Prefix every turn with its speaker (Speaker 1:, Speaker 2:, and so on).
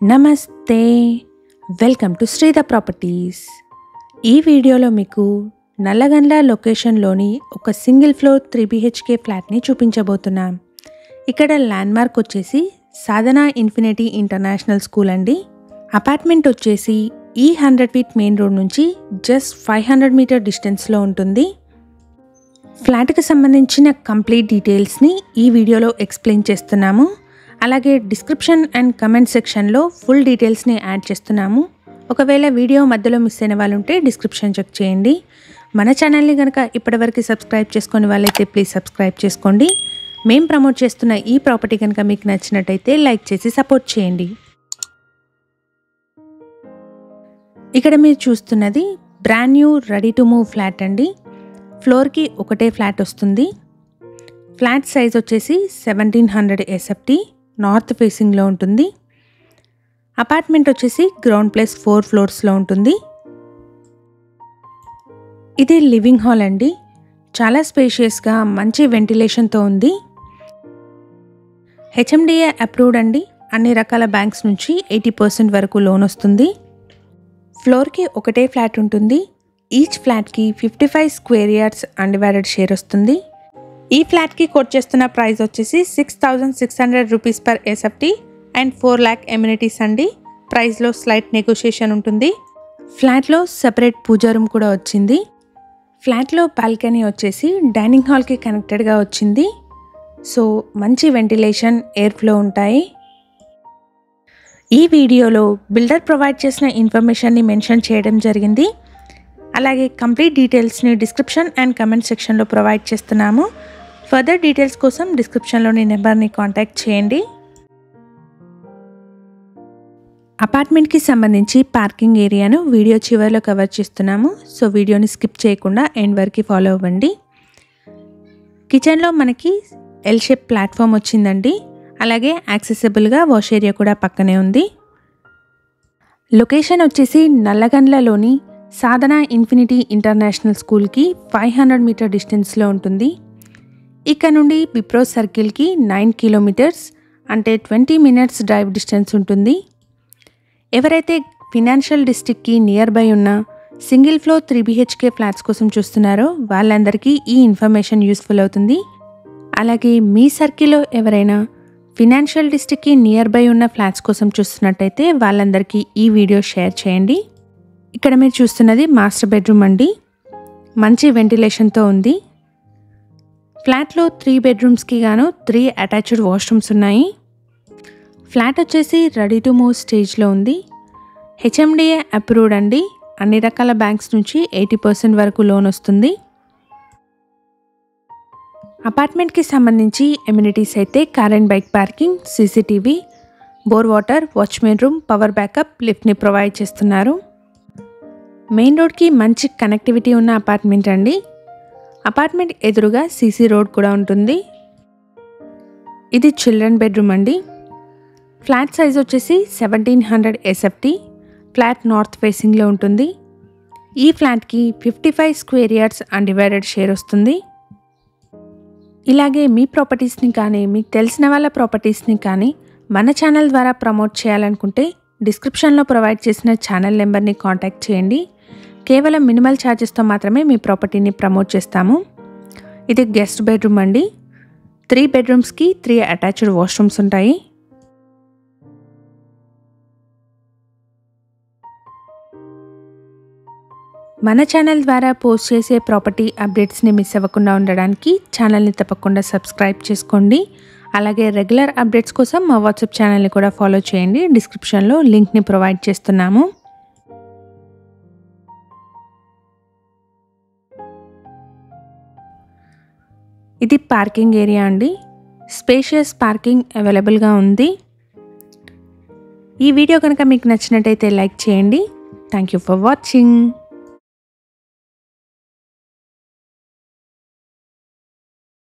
Speaker 1: నమస్తే, welcome to శ్రీధ properties. ఈ వీడియోలో మీకు నల్లగండ్ల లొకేషన్లోని ఒక సింగిల్ ఫ్లోర్ 3 BHK ఫ్లాట్ని చూపించబోతున్నాం. ఇక్కడ ల్యాండ్మార్క్ వచ్చేసి సాధన ఇన్ఫినిటీ ఇంటర్నేషనల్ స్కూల్ అండి. అపార్ట్మెంట్ వచ్చేసి ఈ 100 ఫీట్ మెయిన్ రోడ్ నుంచి జస్ట్ 500 మీటర్ డిస్టెన్స్లో ఉంటుంది. ఫ్లాట్కి సంబంధించిన కంప్లీట్ డీటెయిల్స్ని ఈ వీడియోలో ఎక్స్ప్లెయిన్ చేస్తున్నాము. అలాగే డిస్క్రిప్షన్ అండ్ కమెంట్ సెక్షన్లో ఫుల్ డీటెయిల్స్ని యాడ్ చేస్తున్నాము. ఒకవేళ వీడియో మధ్యలో మిస్ అయిన వాళ్ళు ఉంటే డిస్క్రిప్షన్ చెక్ చేయండి. మన ఛానల్ని కనుక ఇప్పటివరకు సబ్స్క్రైబ్ చేసుకునే వాళ్ళైతే ప్లీజ్ సబ్స్క్రైబ్ చేసుకోండి. మేము ప్రమోట్ చేస్తున్న ఈ ప్రాపర్టీ కనుక మీకు నచ్చినట్టయితే లైక్ చేసి సపోర్ట్ చేయండి. ఇక్కడ మీరు చూస్తున్నది brand new ready to move flat అండి. ఫ్లోర్కి ఒకటే ఫ్లాట్ వస్తుంది. ఫ్లాట్ సైజ్ వచ్చేసి 1700 SFT, నార్త్ ఫేసింగ్లో ఉంటుంది. అపార్ట్మెంట్ వచ్చేసి గ్రౌండ్ ప్లస్ 4 ఫ్లోర్స్లో ఉంటుంది. ఇది లివింగ్ హాల్ అండి. చాలా స్పేషియస్గా మంచి వెంటిలేషన్తో ఉంది. HMDA అప్రూవ్డ్ అండి. అన్ని రకాల బ్యాంక్స్ నుంచి 80% వరకు లోన్ వస్తుంది. ఫ్లోర్కి ఒకటే ఫ్లాట్ ఉంటుంది. ఈచ్ ఫ్లాట్కి 55 స్క్వేర్ యార్డ్స్ అన్డివైడెడ్ షేర్ వస్తుంది. ఈ ఫ్లాట్కి కోట్ చేస్తున్న ప్రైస్ వచ్చేసి 6,600 rupees per SFT and 4 lakh amenities అండి. ప్రైస్లో స్లైట్ నెగోషియేషన్ ఉంటుంది. ఫ్లాట్లో సెపరేట్ పూజా రూమ్ కూడా వచ్చింది. ఫ్లాట్లో బాల్కనీ వచ్చేసి డైనింగ్ హాల్కి కనెక్టెడ్గా వచ్చింది. సో మంచి వెంటిలేషన్, ఎయిర్ ఫ్లో ఉంటాయి. ఈ వీడియోలో బిల్డర్ ప్రొవైడ్ చేసిన ఇన్ఫర్మేషన్ని మెన్షన్ చేయడం జరిగింది. అలాగే కంప్లీట్ డీటెయిల్స్ని డిస్క్రిప్షన్ అండ్ కమెంట్ సెక్షన్లో ప్రొవైడ్ చేస్తున్నాము. ఫర్దర్ డీటెయిల్స్ కోసం డిస్క్రిప్షన్లోని నెంబర్ని కాంటాక్ట్ చేయండి. అపార్ట్మెంట్కి సంబంధించి పార్కింగ్ ఏరియాను వీడియో చివరిలో కవర్ చేస్తున్నాము. సో వీడియోని స్కిప్ చేయకుండా ఎండ్ వరకు ఫాలో అవ్వండి. కిచెన్లో మనకి ఎల్ షేప్ ప్లాట్ఫామ్ వచ్చిందండి. అలాగే యాక్సెసిబుల్గా వాష్ ఏరియా కూడా పక్కనే ఉంది. లొకేషన్ వచ్చేసి నల్లగండ్లలోని సాధన ఇన్ఫినిటీ ఇంటర్నేషనల్ స్కూల్కి 500 మీటర్ డిస్టెన్స్లో ఉంటుంది. ఇక్కడ నుండి బిప్రో సర్కిల్కి 9 కిలోమీటర్స్ అంటే 20 మినిట్స్ డ్రైవ్ డిస్టెన్స్ ఉంటుంది. ఎవరైతే ఫినాన్షియల్ డిస్ట్రిక్ట్కి నియర్ బై ఉన్న సింగిల్ ఫ్లోర్ 3 BHK ఫ్లాట్స్ కోసం చూస్తున్నారో వాళ్ళందరికీ ఈ ఇన్ఫర్మేషన్ యూస్ఫుల్ అవుతుంది. అలాగే మీ సర్కిల్లో ఎవరైనా ఫినాన్షియల్ డిస్ట్రిక్ట్కి నియర్ బై ఉన్న ఫ్లాట్స్ కోసం చూస్తున్నట్టయితే వాళ్ళందరికీ ఈ వీడియో షేర్ చేయండి. ఇక్కడ మీరు చూస్తున్నది మాస్టర్ బెడ్రూమ్ అండి. మంచి వెంటిలేషన్తో ఉంది. ఫ్లాట్లో 3 బెడ్రూమ్స్కి గాను 3 అటాచ్డ్ వాష్రూమ్స్ ఉన్నాయి. ఫ్లాట్ వచ్చేసి రెడీ టు మూవ్ స్టేజ్లో ఉంది. HMDA అప్రూవ్డ్ అండి. అన్ని రకాల బ్యాంక్స్ నుంచి 80% వరకు లోన్ వస్తుంది. అపార్ట్మెంట్కి సంబంధించి ఎమ్యూనిటీస్ అయితే car and bike parking, CCTV, bore water, watchman room, power backup, లిఫ్ట్ని ప్రొవైడ్ చేస్తున్నారు. మెయిన్ రోడ్కి మంచి కనెక్టివిటీ ఉన్న అపార్ట్మెంట్ అండి. అపార్ట్మెంట్ ఎదురుగా CC రోడ్ కూడా ఉంటుంది. ఇది చిల్డ్రన్ బెడ్రూమ్ అండి. ఫ్లాట్ సైజ్ వచ్చేసి 1700 SFT. ఫ్లాట్ నార్త్ ఫేసింగ్లో ఉంటుంది. ఈ ఫ్లాట్కి 55 స్క్వేర్ యార్డ్స్ అన్డివైడెడ్ షేర్ వస్తుంది. ఇలాగే మీ ప్రాపర్టీస్ని కానీ మీకు తెలిసిన వాళ్ళ ప్రాపర్టీస్ని కానీ మన ఛానల్ ద్వారా ప్రమోట్ చేయాలనుకుంటే డిస్క్రిప్షన్లో ప్రొవైడ్ చేసిన ఛానల్ నెంబర్ని కాంటాక్ట్ చేయండి. కేవలం మినిమల్ ఛార్జెస్తో మాత్రమే మీ ప్రాపర్టీని ప్రమోట్ చేస్తాము. ఇది గెస్ట్ బెడ్రూమ్ అండి. 3 బెడ్రూమ్స్కి 3 అటాచ్డ్ వాష్రూమ్స్ ఉంటాయి. మన ఛానల్ ద్వారా పోస్ట్ చేసే ప్రాపర్టీ అప్డేట్స్ని మిస్ అవ్వకుండా ఉండడానికి ఛానల్ని తప్పకుండా సబ్స్క్రైబ్ చేసుకోండి. అలాగే రెగ్యులర్ అప్డేట్స్ కోసం మా వాట్సాప్ ఛానల్ని కూడా ఫాలో చేయండి. డిస్క్రిప్షన్లో లింక్ని ప్రొవైడ్ చేస్తున్నాము. ఇది పార్కింగ్ ఏరియా అండి. స్పేషియస్ పార్కింగ్ అవైలబుల్గా ఉంది. ఈ వీడియో కనుక మీకు నచ్చినట్టయితే లైక్ చేయండి. Thank you for watching.